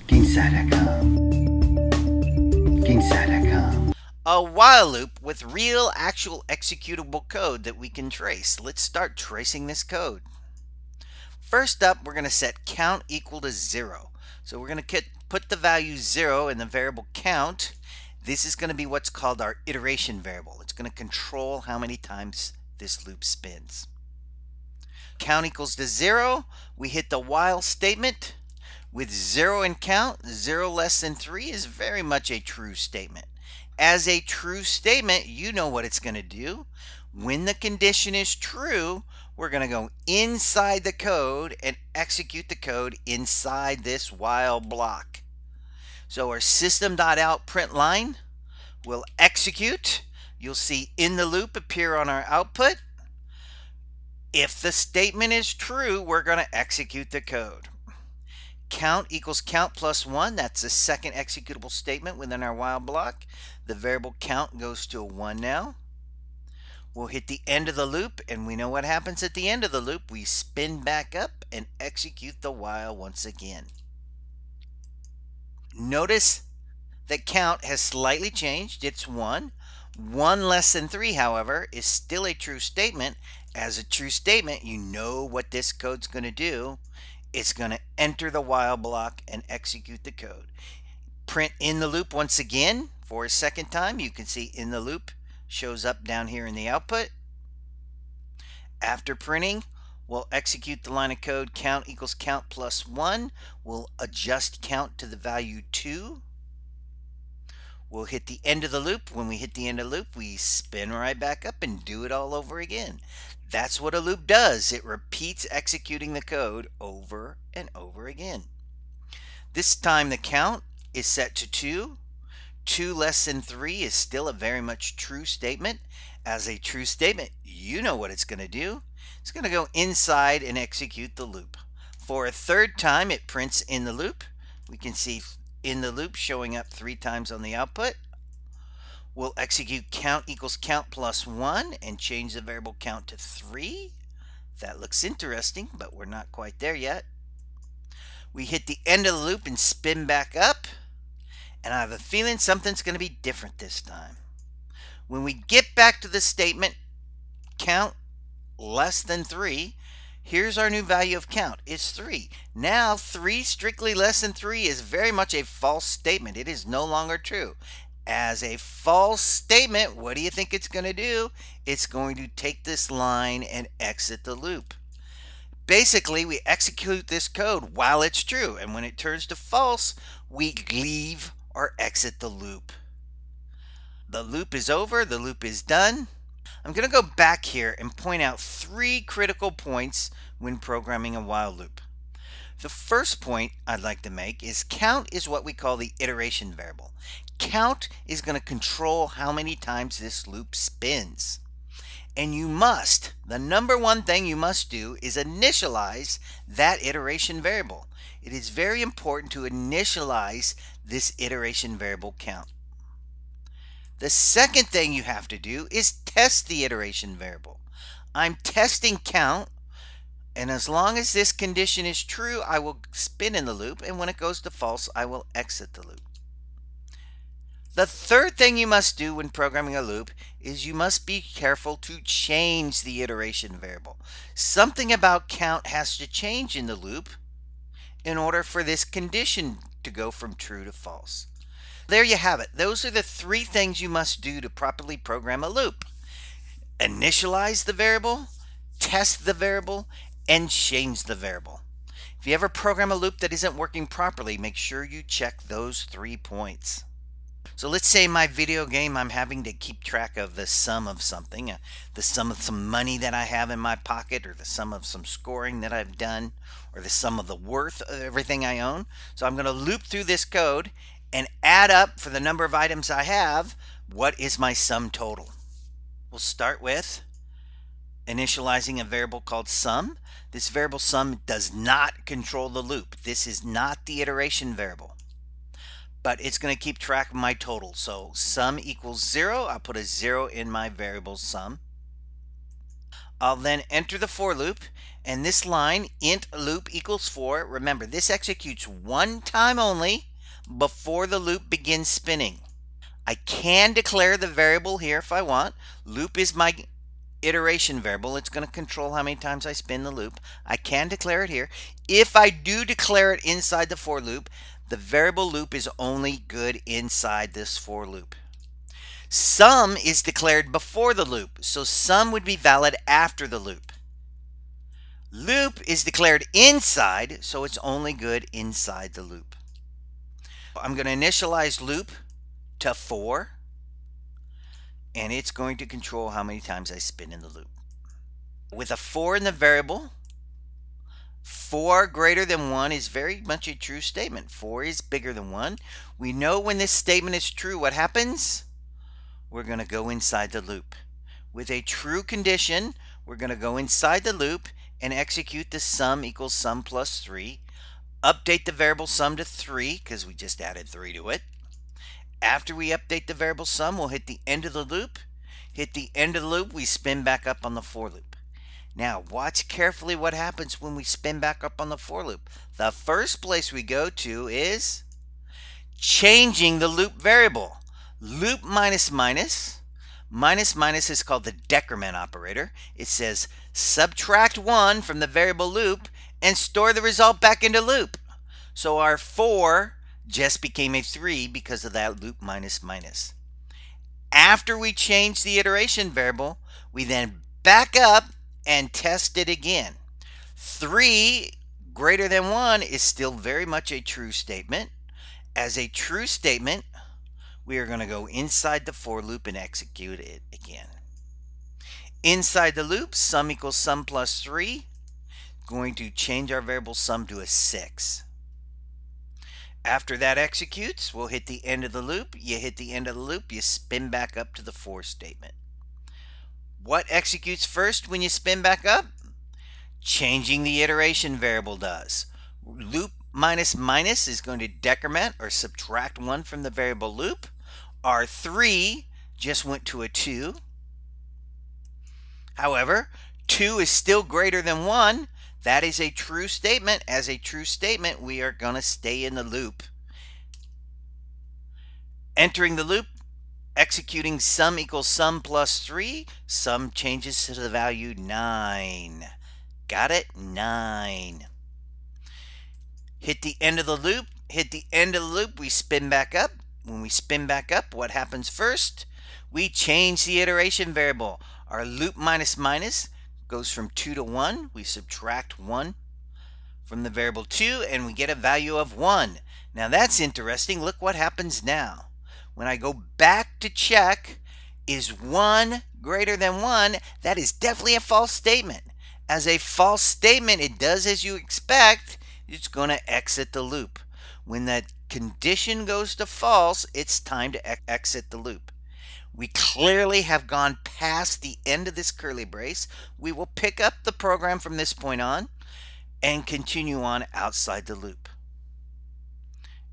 Kingside.com. A while loop with real actual executable code that we can trace. Let's start tracing this code. First up, we're going to set count equal to 0. So we're going to put the value 0 in the variable count. This is going to be what's called our iteration variable. It's going to control how many times this loop spins. Count equals to 0. We hit the while statement. With 0 in count, 0 less than 3 is very much a true statement. As a true statement, you know what it's going to do. When the condition is true, we're going to go inside the code and execute the code inside this while block. So our system.out print line will execute. You'll see in the loop appear on our output. If the statement is true, we're going to execute the code. Count equals count plus 1. That's the second executable statement within our while block. The variable count goes to a 1 now. We'll hit the end of the loop, and we know what happens at the end of the loop. We spin back up and execute the while once again. Notice that count has slightly changed. It's 1. 1 less than 3, however, is still a true statement. As a true statement, you know what this code's going to do. It's going to enter the while block and execute the code. Print in the loop once again for a second time. You can see in the loop shows up down here in the output. After printing, we'll execute the line of code count equals count plus 1. We'll adjust count to the value 2. We'll hit the end of the loop. When we hit the end of the loop, we spin right back up and do it all over again. That's what a loop does. It repeats executing the code over and over again. This time the count is set to 2. 2 less than 3 is still a very much true statement. As a true statement, you know what it's going to do. It's going to go inside and execute the loop. For a third time, it prints in the loop. We can see in the loop showing up 3 times on the output. We'll execute count equals count plus 1 and change the variable count to 3. That looks interesting, but we're not quite there yet. We hit the end of the loop and spin back up. And I have a feeling something's going to be different this time. When we get back to the statement count less than 3, here's our new value of count. It's 3. Now 3 strictly less than 3 is very much a false statement. It is no longer true. As a false statement, what do you think it's going to do? It's going to take this line and exit the loop. Basically, we execute this code while it's true, and when it turns to false, we leave or exit the loop. The loop is over. The loop is done. I'm going to go back here and point out 3 critical points when programming a while loop. The first point I'd like to make is count is what we call the iteration variable. Count is going to control how many times this loop spins. And you must, the number one thing you must do is initialize that iteration variable. It is very important to initialize this iteration variable count. The second thing you have to do is test the iteration variable. I'm testing count, and as long as this condition is true, I will spin in the loop, and when it goes to false, I will exit the loop. The third thing you must do when programming a loop is you must be careful to change the iteration variable. Something about count has to change in the loop in order for this condition to go from true to false. There you have it. Those are the 3 things you must do to properly program a loop. Initialize the variable, test the variable, and change the variable. If you ever program a loop that isn't working properly, make sure you check those 3 points. So let's say in my video game I'm having to keep track of the sum of something, the sum of some money that I have in my pocket, or the sum of some scoring that I've done, or the sum of the worth of everything I own. So I'm going to loop through this code and add up for the number of items I have, what is my sum total. We'll start with initializing a variable called sum. This variable sum does not control the loop. This is not the iteration variable, but it's going to keep track of my total. So sum equals 0. I'll put a 0 in my variable sum. I'll then enter the for loop, And this line, int loop equals 4, remember this executes one time only before the loop begins spinning. I can declare the variable here if I want. Loop is my iteration variable. It's going to control how many times I spin the loop. I can declare it here. If I do declare it inside the for loop, the variable loop is only good inside this for loop. Sum is declared before the loop, so sum would be valid after the loop. Loop is declared inside, so it's only good inside the loop. I'm going to initialize loop to 4, and it's going to control how many times I spin in the loop. With a 4 in the variable, 4 greater than 1 is very much a true statement. 4 is bigger than 1. We know when this statement is true, what happens? We're going to go inside the loop. With a true condition, we're going to go inside the loop and execute the sum equals sum plus 3. Update the variable sum to 3 because we just added 3 to it. After we update the variable sum, we'll hit the end of the loop. Hit the end of the loop, we spin back up on the for loop. Now watch carefully what happens when we spin back up on the for loop. The first place we go to is changing the loop variable. Loop minus minus. Minus minus is called the decrement operator. It says subtract 1 from the variable loop and store the result back into loop. So our 4 just became a 3 because of that loop minus minus. After we change the iteration variable, we then back up and test it again. 3 greater than 1 is still very much a true statement. As a true statement, we are going to go inside the for loop and execute it again. Inside the loop, sum equals sum plus 3. Going to change our variable sum to a 6. After that executes, we'll hit the end of the loop. You hit the end of the loop, you spin back up to the for statement. What executes first when you spin back up? Changing the iteration variable does. Loop minus minus is going to decrement or subtract 1 from the variable loop. Our 3 just went to a 2. However, 2 is still greater than 1. That is a true statement. As a true statement, we are going to stay in the loop. Entering the loop, executing sum equals sum plus 3. Sum changes to the value 9. Got it? 9. Hit the end of the loop. Hit the end of the loop, we spin back up. When we spin back up, what happens first? We change the iteration variable. Our loop minus minus goes from 2 to 1. We subtract 1 from the variable 2 and we get a value of 1. Now that's interesting. Look what happens now. When I go back to check, is 1 greater than 1? That is definitely a false statement. As a false statement, it does as you expect. It's going to exit the loop. When that condition goes to false, it's time to exit the loop. We clearly have gone past the end of this curly brace. We will pick up the program from this point on and continue on outside the loop.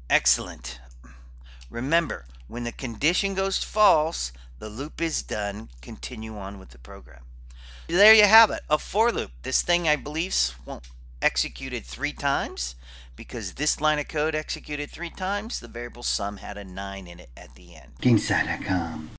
Excellent. Remember, when the condition goes false, the loop is done. Continue on with the program. There you have it, a for loop. This thing, I believe, executed 3 times. Because this line of code executed 3 times, the variable sum had a 9 in it at the end. GameSide.com